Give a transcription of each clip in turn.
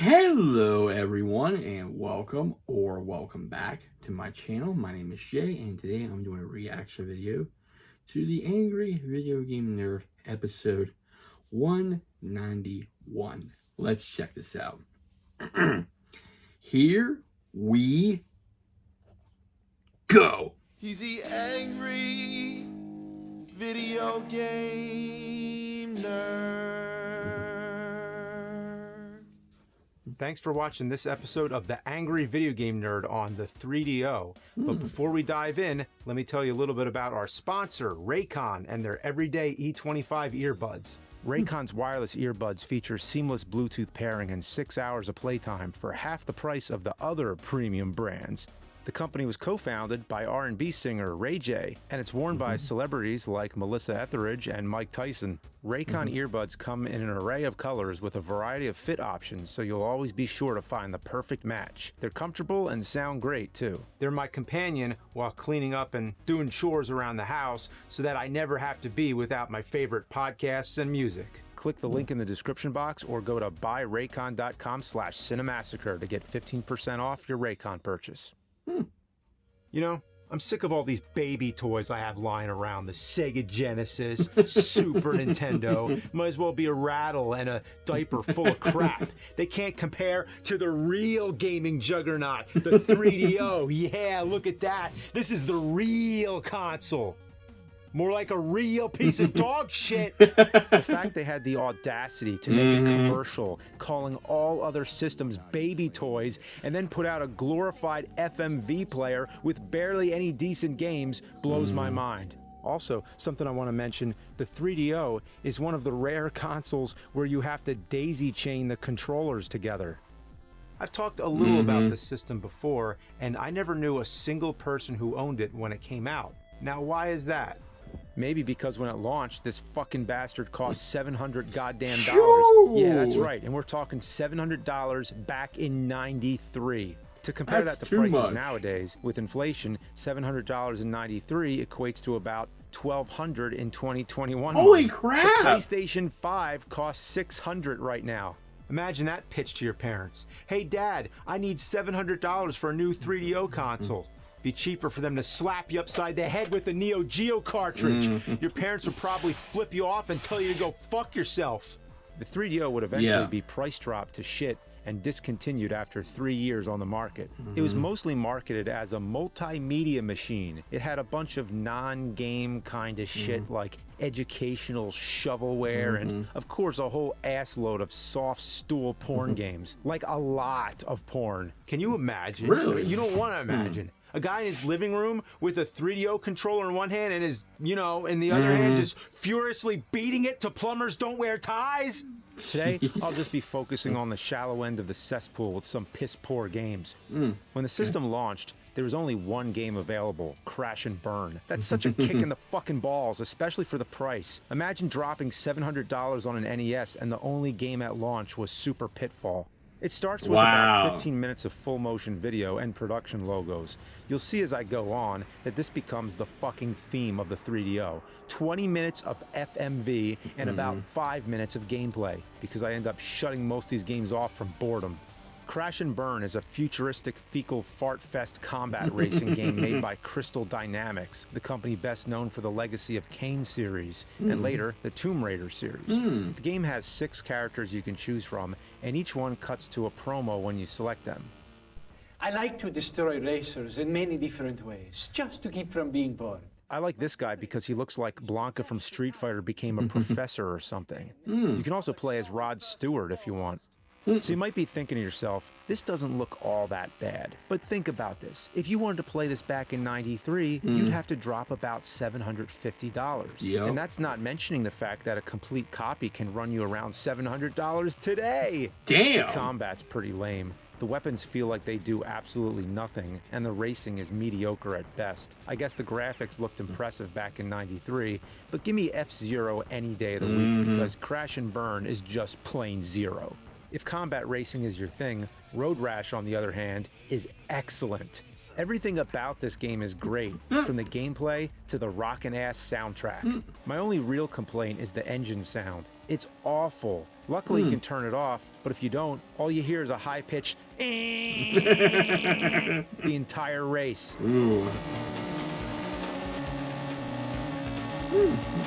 Hello everyone and welcome back to my channel. My name is Jay and today I'm doing a reaction video to the Angry Video Game Nerd episode 191. Let's check this out. Here we go. He's the angry video game nerd. Thanks for watching this episode of The Angry Video Game Nerd on the 3DO. But before we dive in, let me tell you a little bit about our sponsor, Raycon, and their everyday E25 earbuds. Raycon's wireless earbuds feature seamless Bluetooth pairing and 6 hours of playtime for half the price of the other premium brands. The company was co-founded by R&B singer Ray J, and it's worn by celebrities like Melissa Etheridge and Mike Tyson. Raycon earbuds come in an array of colors with a variety of fit options, so you'll always be sure to find the perfect match. They're comfortable and sound great, too. They're my companion while cleaning up and doing chores around the house so that I never have to be without my favorite podcasts and music. Click the link in the description box or go to buyraycon.com/Cinemassacre to get 15% off your Raycon purchase. You know, I'm sick of all these baby toys I have lying around. The Sega Genesis, Super Nintendo. Might as well be a rattle and a diaper full of crap. They can't compare to the real gaming juggernaut, the 3DO. Yeah, look at that. This is the real console. More like a real piece of dog shit. The fact they had the audacity to make a commercial calling all other systems baby toys and then put out a glorified FMV player with barely any decent games blows my mind. Also, something I want to mention, the 3DO is one of the rare consoles where you have to daisy chain the controllers together. I've talked a little about this system before, and I never knew a single person who owned it when it came out. Now, why is that? Maybe because when it launched, this fucking bastard cost $700 goddamn dollars. Yeah, that's right. And we're talking $700 back in '93. To compare that to prices nowadays, with inflation, $700 in '93 equates to about $1,200 in 2021. Holy crap! The PlayStation 5 costs $600 right now. Imagine that pitch to your parents. Hey, Dad, I need $700 for a new 3DO console. Be cheaper for them to slap you upside the head with the Neo Geo cartridge. Your parents would probably flip you off and tell you to go fuck yourself. The 3DO would eventually be price dropped to shit and discontinued after 3 years on the market. It was mostly marketed as a multimedia machine. It had a bunch of non-game kind of shit like educational shovelware and, of course, a whole assload of soft stool porn games. Like a lot of porn. Can you imagine? Really? You don't want to imagine. A guy in his living room with a 3DO controller in one hand and his, in the other hand, just furiously beating it to Plumbers Don't Wear Ties? Today, I'll just be focusing on the shallow end of the cesspool with some piss-poor games. When the system launched, there was only one game available, Crash and Burn. That's such a kick in the fucking balls, especially for the price. Imagine dropping $700 on an NES and the only game at launch was Super Pitfall. It starts with about 15 minutes of full motion video and production logos. You'll see as I go on that this becomes the fucking theme of the 3DO. 20 minutes of FMV and about 5 minutes of gameplay, because I end up shutting most of these games off from boredom. Crash and Burn is a futuristic fecal fart-fest combat racing game made by Crystal Dynamics, the company best known for the Legacy of Kain series, and later the Tomb Raider series. The game has 6 characters you can choose from, and each one cuts to a promo when you select them. I like to destroy racers in many different ways, just to keep from being bored. I like this guy because he looks like Blanca from Street Fighter became a professor or something. You can also play as Rod Stewart if you want. So you might be thinking to yourself, this doesn't look all that bad. But think about this. If you wanted to play this back in '93, you'd have to drop about $750. And that's not mentioning the fact that a complete copy can run you around $700 today. Damn! The combat's pretty lame. The weapons feel like they do absolutely nothing, and the racing is mediocre at best. I guess the graphics looked impressive back in '93, but give me F-Zero any day of the week because Crash and Burn is just plain zero. If combat racing is your thing, Road Rash, on the other hand, is excellent. Everything about this game is great, from the gameplay to the rockin' ass soundtrack. My only real complaint is the engine sound. It's awful. Luckily you can turn it off, but if you don't, all you hear is a high-pitched the entire race. Ooh.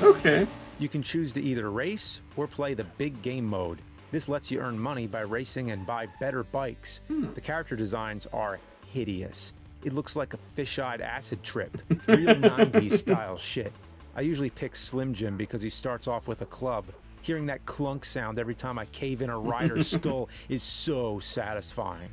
Okay. You can choose to either race or play the big game mode. This lets you earn money by racing and buy better bikes. The character designs are hideous. It looks like a fish-eyed acid trip. Real 90s style shit. I usually pick Slim Jim because he starts off with a club. Hearing that clunk sound every time I cave in a rider's skull is so satisfying.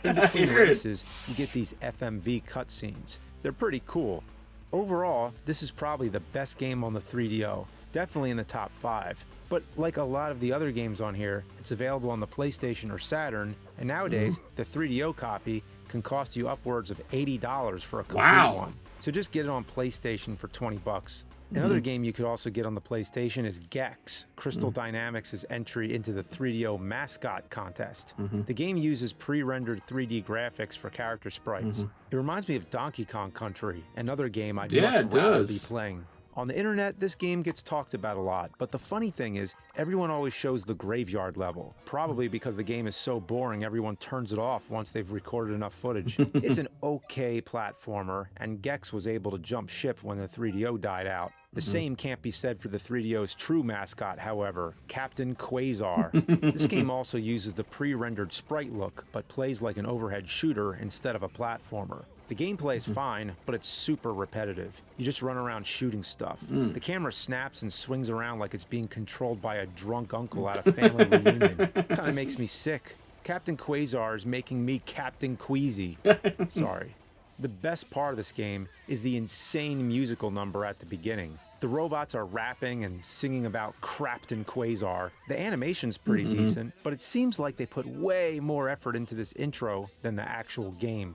In between races, you get these FMV cutscenes. They're pretty cool. Overall, this is probably the best game on the 3DO. Definitely in the top 5. But like a lot of the other games on here, it's available on the PlayStation or Saturn, and nowadays, the 3DO copy can cost you upwards of $80 for a complete one. So just get it on PlayStation for 20 bucks. Another game you could also get on the PlayStation is Gex, Crystal Dynamics' entry into the 3DO mascot contest. The game uses pre-rendered 3D graphics for character sprites. It reminds me of Donkey Kong Country, another game I'd much rather be playing. On the internet, this game gets talked about a lot, but the funny thing is, everyone always shows the graveyard level. Probably because the game is so boring, everyone turns it off once they've recorded enough footage. It's an okay platformer, and Gex was able to jump ship when the 3DO died out. The same can't be said for the 3DO's true mascot, however, Captain Quasar. This game also uses the pre-rendered sprite look, but plays like an overhead shooter instead of a platformer. The gameplay is fine, but it's super repetitive. You just run around shooting stuff. The camera snaps and swings around like it's being controlled by a drunk uncle at a family reunion. Kinda makes me sick. Captain Quasar is making me Captain Queasy. Sorry. The best part of this game is the insane musical number at the beginning. The robots are rapping and singing about Captain Quasar. The animation's pretty decent, but it seems like they put way more effort into this intro than the actual game.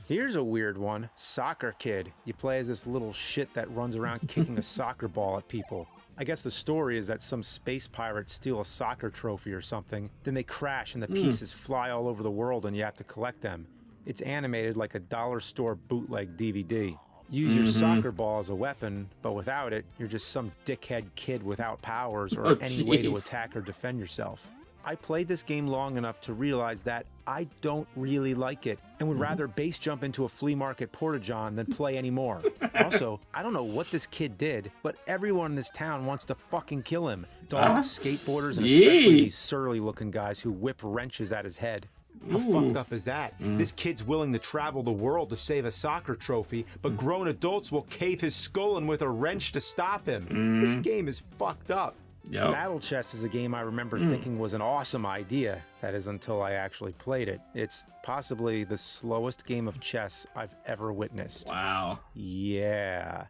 Here's a weird one, Soccer Kid. You play as this little shit that runs around kicking a soccer ball at people. I guess the story is that some space pirates steal a soccer trophy or something, then they crash and the pieces fly all over the world and you have to collect them. It's animated like a dollar store bootleg DVD. Use your soccer ball as a weapon, but without it, you're just some dickhead kid without powers or any way to attack or defend yourself. I played this game long enough to realize that I don't really like it and would rather base jump into a flea market porta-john than play anymore. Also, I don't know what this kid did, but everyone in this town wants to fucking kill him. Dogs, skateboarders, and especially these surly-looking guys who whip wrenches at his head. How fucked up is that? This kid's willing to travel the world to save a soccer trophy, but grown adults will cave his skull in with a wrench to stop him. This game is fucked up. Battle Chess is a game I remember thinking was an awesome idea. That is until I actually played it. It's possibly the slowest game of chess I've ever witnessed. Wow. Yeah.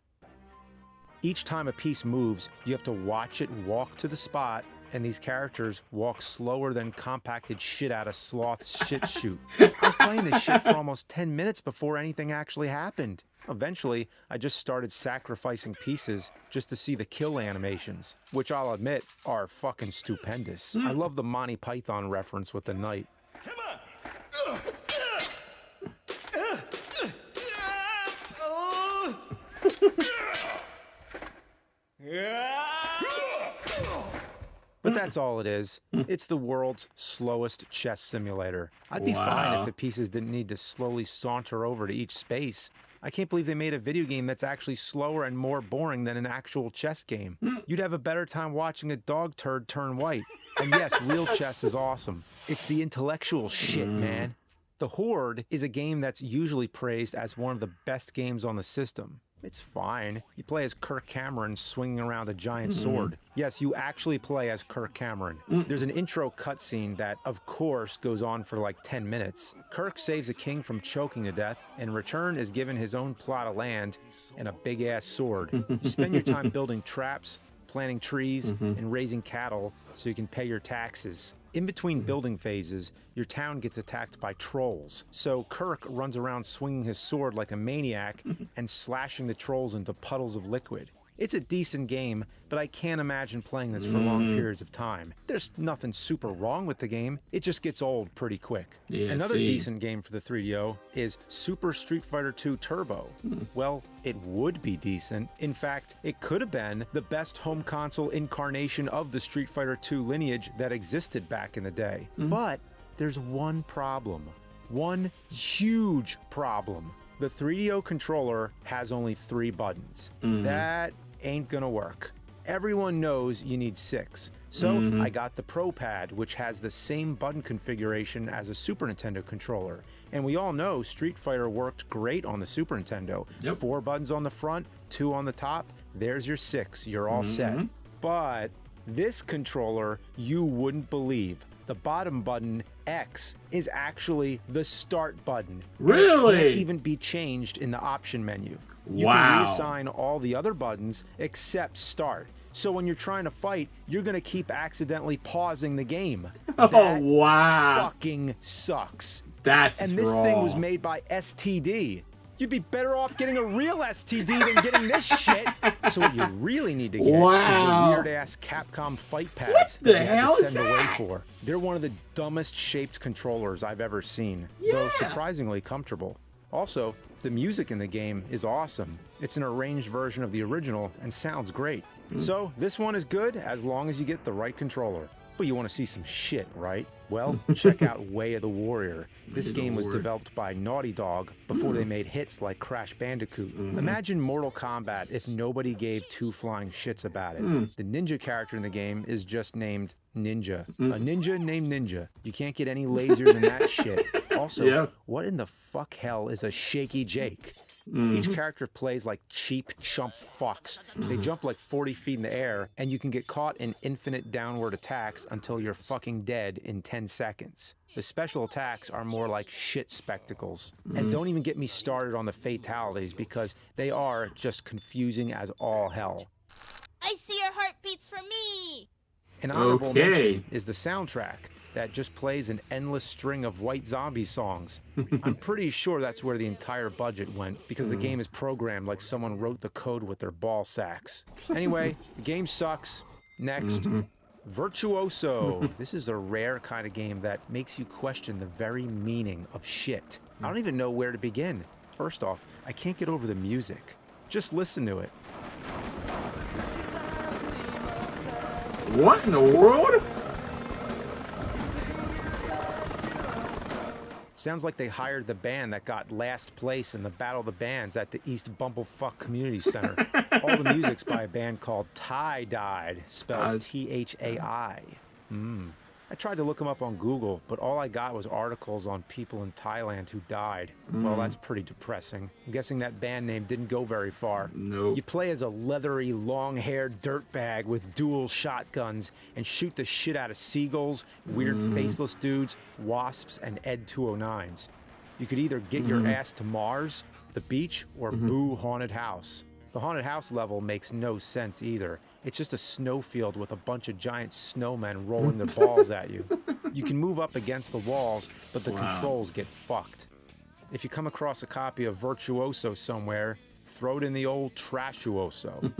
Each time a piece moves, you have to watch it walk to the spot, and these characters walk slower than compacted shit out of Sloth's shit chute. I was playing this shit for almost 10 minutes before anything actually happened. Eventually, I just started sacrificing pieces just to see the kill animations, which I'll admit are fucking stupendous. I love the Monty Python reference with the knight. But that's all it is. It's the world's slowest chess simulator. I'd be fine if the pieces didn't need to slowly saunter over to each space. I can't believe they made a video game that's actually slower and more boring than an actual chess game. You'd have a better time watching a dog turd turn white. And yes, real chess is awesome. It's the intellectual shit, man. The Horde is a game that's usually praised as one of the best games on the system. It's fine. You play as Kirk Cameron swinging around a giant sword. Yes, you actually play as Kirk Cameron. There's an intro cutscene that, of course, goes on for like 10 minutes. Kirk saves a king from choking to death, and in return is given his own plot of land and a big-ass sword. You spend your time building traps, planting trees, and raising cattle so you can pay your taxes. In between building phases, your town gets attacked by trolls. So Kirk runs around swinging his sword like a maniac and slashing the trolls into puddles of liquid. It's a decent game, but I can't imagine playing this for long periods of time. There's nothing super wrong with the game, it just gets old pretty quick. Yeah, Another decent game for the 3DO is Super Street Fighter 2 Turbo. Well, it would be decent. In fact, it could have been the best home console incarnation of the Street Fighter 2 lineage that existed back in the day. But there's one problem. One huge problem. The 3DO controller has only 3 buttons. That ain't gonna work. Everyone knows you need 6. So I got the Pro Pad, which has the same button configuration as a Super Nintendo controller. And we all know Street Fighter worked great on the Super Nintendo. 4 buttons on the front, 2 on the top. There's your 6. You're all set. But this controller, you wouldn't believe. The bottom button, X, is actually the start button. Really? It can't even be changed in the option menu. You Wow. can reassign all the other buttons except start. So when you're trying to fight, you're gonna keep accidentally pausing the game. Oh, That wow. fucking sucks. That's And this raw. thing was made by STD. You'd be better off getting a real STD than getting this shit. So what you really need to get is Wow. the weird-ass Capcom fight pads the that they had hell to is send away that? for. They're one of the dumbest shaped controllers I've ever seen, though surprisingly comfortable. Also, the music in the game is awesome. It's an arranged version of the original and sounds great. So this one is good as long as you get the right controller. But you want to see some shit, right? Well, check out Way of the Warrior. This game was developed by Naughty Dog before they made hits like Crash Bandicoot. Imagine Mortal Kombat if nobody gave 2 flying shits about it. The ninja character in the game is just named Ninja. A ninja named Ninja. You can't get any lazier than that shit. Also, what in the fuck hell is a Shaky Jake? Each character plays like cheap chump fucks. They jump like 40 feet in the air, and you can get caught in infinite downward attacks until you're fucking dead in 10 seconds. The special attacks are more like shit spectacles. And don't even get me started on the fatalities, because they are just confusing as all hell. I see your heart beats for me. An honorable mention is the soundtrack that just plays an endless string of White Zombie songs. I'm pretty sure that's where the entire budget went, because the game is programmed like someone wrote the code with their ball sacks. Anyway, the game sucks. Next. Virtuoso. This is a rare kind of game that makes you question the very meaning of shit. I don't even know where to begin. First off, I can't get over the music. Just listen to it. What in the world? Sounds like they hired the band that got last place in the Battle of the Bands at the East Bumblefuck Community Center. All the music's by a band called Tie-Dyed, spelled Thai. I tried to look them up on Google, but all I got was articles on people in Thailand who died. Well, that's pretty depressing. I'm guessing that band name didn't go very far. Nope. You play as a leathery, long-haired dirtbag with dual shotguns and shoot the shit out of seagulls, weird faceless dudes, wasps, and Ed 209s. You could either get your ass to Mars, the beach, or Boo Haunted House. The Haunted House level makes no sense either. It's just a snowfield with a bunch of giant snowmen rolling their balls at you. You can move up against the walls, but the controls get fucked. If you come across a copy of Virtuoso somewhere, throw it in the old Trashuoso.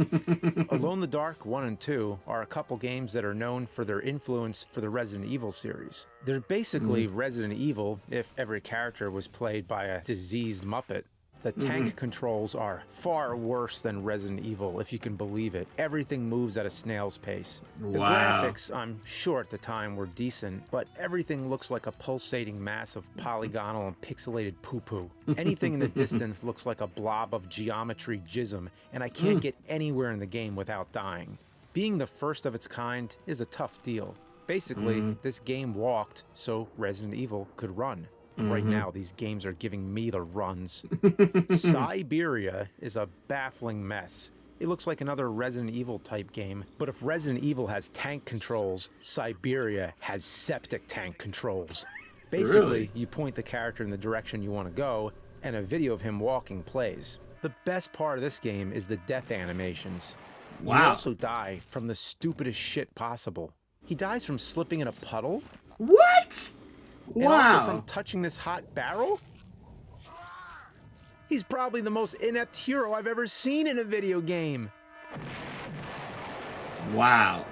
Alone in the Dark 1 and 2 are a couple games that are known for their influence for the Resident Evil series. They're basically Resident Evil if every character was played by a diseased Muppet. The tank controls are far worse than Resident Evil, if you can believe it. Everything moves at a snail's pace. The graphics, I'm sure at the time, were decent, but everything looks like a pulsating mass of polygonal and pixelated poo-poo. Anything in the distance looks like a blob of geometry jism, and I can't get anywhere in the game without dying. Being the first of its kind is a tough deal. Basically, this game walked so Resident Evil could run. Right now, these games are giving me the runs. Siberia is a baffling mess. It looks like another Resident Evil type game, but if Resident Evil has tank controls, Siberia has septic tank controls. Basically, you point the character in the direction you want to go, and a video of him walking plays. The best part of this game is the death animations. You also die from the stupidest shit possible. He dies from slipping in a puddle? What? And also from touching this hot barrel? He's probably the most inept hero I've ever seen in a video game. Wow.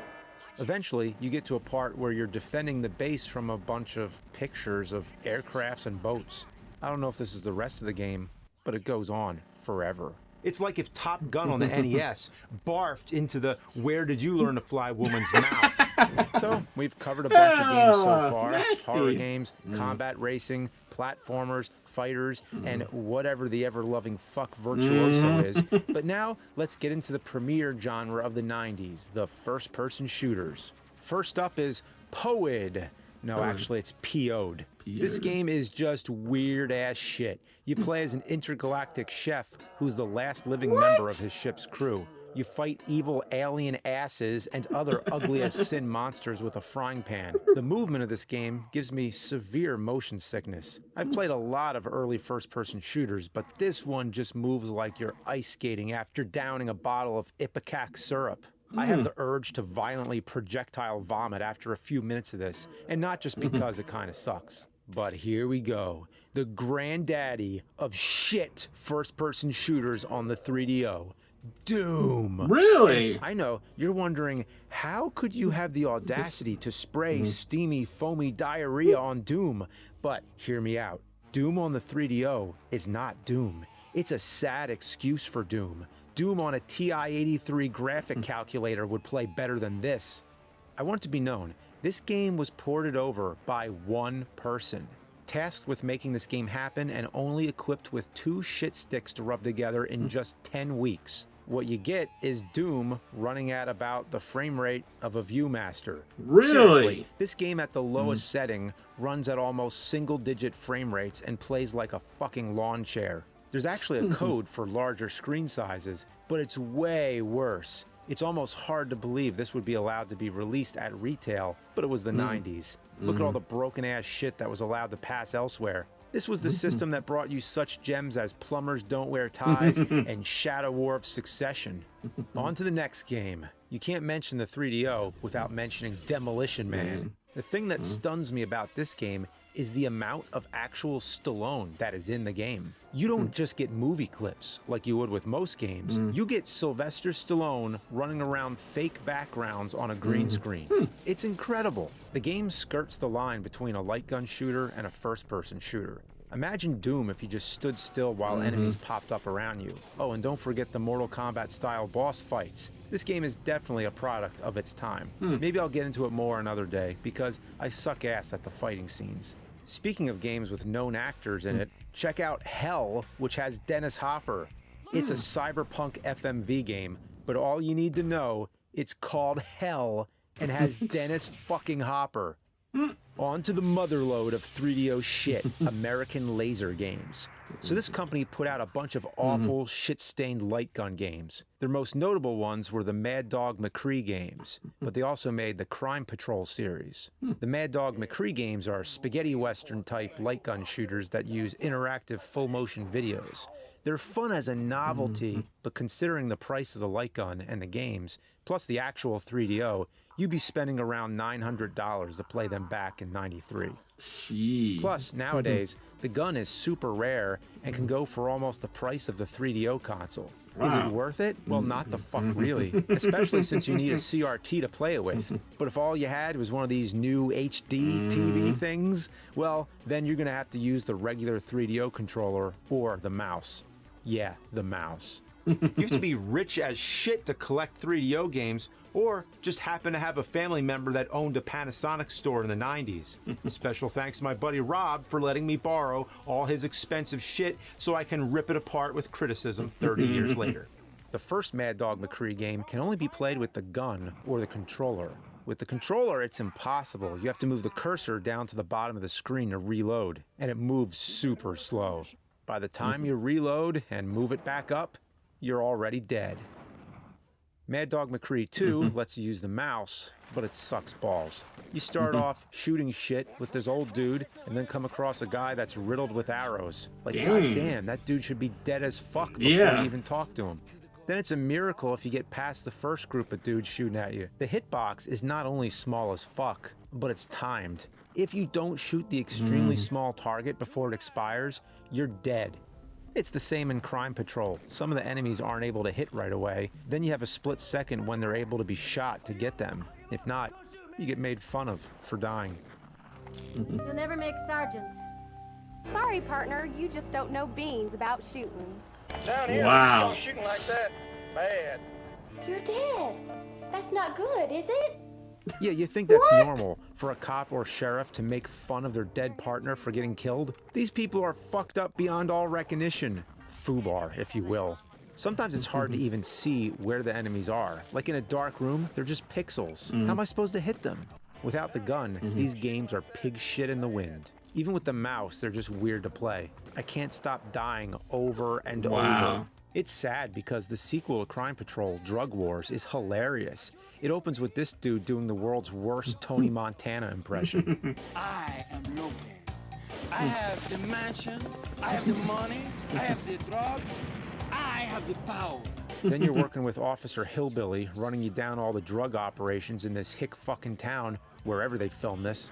Eventually, you get to a part where you're defending the base from a bunch of pictures of aircrafts and boats. I don't know if this is the rest of the game, but it goes on forever. It's like if Top Gun on the NES barfed into the "Where did you learn to fly" woman's mouth. So, we've covered a bunch of games so far. Nasty. Horror games, combat racing, platformers, fighters, and whatever the ever-loving fuck Virtuoso is. But now, let's get into the premier genre of the 90s, the first-person shooters. First up is POID. No, actually, it's PO'd. This game is just weird-ass shit. You play as an intergalactic chef who's the last living member of his ship's crew. You fight evil alien asses and other ugly-as-sin monsters with a frying pan. The movement of this game gives me severe motion sickness. I've played a lot of early first-person shooters, but this one just moves like you're ice skating after downing a bottle of Ipecac syrup. I have the urge to violently projectile vomit after a few minutes of this, and not just because it kind of sucks. But here we go. The granddaddy of shit first-person shooters on the 3DO. Doom. Really? I know, you're wondering, how could you have the audacity to spray steamy, foamy diarrhea on Doom? But hear me out. Doom on the 3DO is not Doom. It's a sad excuse for Doom. Doom on a TI-83 graphic calculator would play better than this. I want it to be known, this game was ported over by one person, tasked with making this game happen and only equipped with 2 shit sticks to rub together in just 10 weeks. What you get is Doom running at about the frame rate of a Viewmaster. Really? Seriously, this game at the lowest setting runs at almost single-digit frame rates and plays like a fucking lawn chair. There's actually a code for larger screen sizes, but it's way worse. It's almost hard to believe this would be allowed to be released at retail, but it was the 90s. Look at all the broken-ass shit that was allowed to pass elsewhere. This was the system that brought you such gems as Plumbers Don't Wear Ties and Shadow War of Succession. On to the next game. You can't mention the 3DO without mentioning Demolition Man. The thing that stuns me about this game is the amount of actual Stallone that is in the game. You don't just get movie clips like you would with most games. You get Sylvester Stallone running around fake backgrounds on a green screen. It's incredible. The game skirts the line between a light gun shooter and a first-person shooter. Imagine Doom if you just stood still while enemies popped up around you. Oh, and don't forget the Mortal Kombat style boss fights. This game is definitely a product of its time. Maybe I'll get into it more another day because I suck ass at the fighting scenes. Speaking of games with known actors in it, check out Hell, which has Dennis Hopper. It's a cyberpunk FMV game, but all you need to know, it's called Hell and has Dennis fucking Hopper. On to the motherlode of 3DO shit, American Laser Games. So this company put out a bunch of awful, shit-stained light gun games. Their most notable ones were the Mad Dog McCree games, but they also made the Crime Patrol series. The Mad Dog McCree games are spaghetti western-type light gun shooters that use interactive full-motion videos. They're fun as a novelty, but considering the price of the light gun and the games, plus the actual 3DO, you'd be spending around $900 to play them back in '93. Jeez. Plus, nowadays, the gun is super rare and can go for almost the price of the 3DO console. Is it worth it? Well, not the fuck really, especially since you need a CRT to play it with. But if all you had was one of these new HD TV things, well, then you're gonna have to use the regular 3DO controller or the mouse. Yeah, the mouse. You have to be rich as shit to collect 3DO games, or just happen to have a family member that owned a Panasonic store in the 90s. Special thanks to my buddy Rob for letting me borrow all his expensive shit so I can rip it apart with criticism 30 years later. The first Mad Dog McCree game can only be played with the gun or the controller. With the controller, it's impossible. You have to move the cursor down to the bottom of the screen to reload, and it moves super slow. By the time you reload and move it back up, you're already dead. Mad Dog McCree 2 lets you use the mouse, but it sucks balls. You start off shooting shit with this old dude and then come across a guy that's riddled with arrows. Like, goddamn, that dude should be dead as fuck before you even talk to him. Then it's a miracle if you get past the first group of dudes shooting at you. The hitbox is not only small as fuck, but it's timed. If you don't shoot the extremely small target before it expires, you're dead. It's the same in Crime Patrol. Some of the enemies aren't able to hit right away. Then you have a split second when they're able to be shot to get them. If not, you get made fun of for dying. You'll never make sergeant. Sorry, partner, you just don't know beans about shooting. Down here, Wow. wow. Shooting like that, bad. You're dead. That's not good, is it? Yeah, you think that's normal for a cop or sheriff to make fun of their dead partner for getting killed? These people are fucked up beyond all recognition. Foobar, if you will. Sometimes it's hard to even see where the enemies are. Like in a dark room, they're just pixels. How am I supposed to hit them? Without the gun, these games are pig shit in the wind. Even with the mouse, they're just weird to play. I can't stop dying over and over. It's sad because the sequel to Crime Patrol, Drug Wars, is hilarious. It opens with this dude doing the world's worst Tony Montana impression. I am Lopez. I have the mansion, I have the money, I have the drugs, I have the power. Then you're working with Officer Hillbilly, running you down all the drug operations in this hick fucking town, wherever they film this.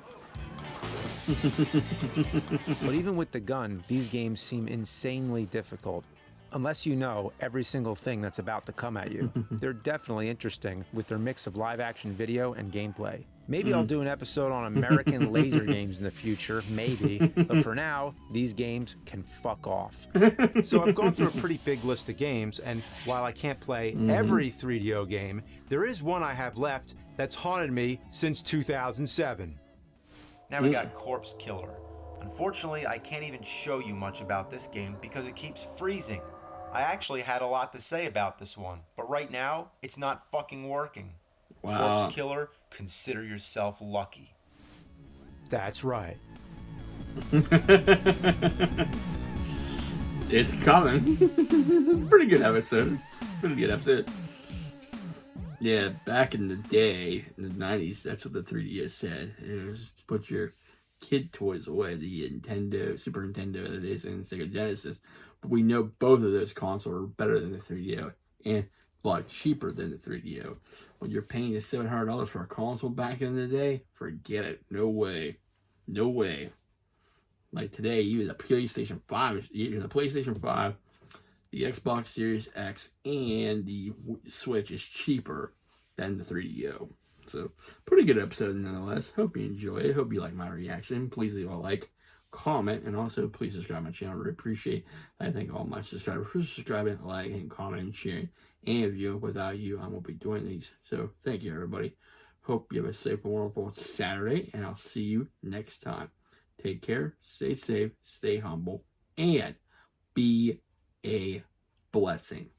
But even with the gun, these games seem insanely difficult. Unless you know every single thing that's about to come at you. They're definitely interesting with their mix of live-action video and gameplay. Maybe I'll do an episode on American laser games in the future, maybe. But for now, these games can fuck off. So I've gone through a pretty big list of games, and while I can't play every 3DO game, there is one I have left that's haunted me since 2007. Now we got Corpse Killer. Unfortunately, I can't even show you much about this game because it keeps freezing. I actually had a lot to say about this one, but right now, it's not fucking working. Wow. Corpse Killer, consider yourself lucky. That's right. It's coming. Pretty good episode. Pretty good episode. Yeah, back in the day, in the 90s, that's what the 3DS said. It was put your kid toys away, the Nintendo, Super Nintendo that it is, and Sega Genesis. But we know both of those consoles are better than the 3DO and a lot cheaper than the 3DO. When you're paying the $700 for a console back in the day, forget it. No way. No way. Like today, even the PlayStation 5, even the PlayStation 5, the Xbox Series X, and the Switch is cheaper than the 3DO. So, pretty good episode nonetheless. Hope you enjoy it. Hope you like my reaction. Please leave a like, comment, and also please subscribe to my channel. I really appreciate it. I thank all my subscribers for subscribing, liking, commenting, sharing, and viewing. Without you, I won't be doing these. So, thank you, everybody. Hope you have a safe and wonderful Saturday, and I'll see you next time. Take care, stay safe, stay humble, and be a blessing.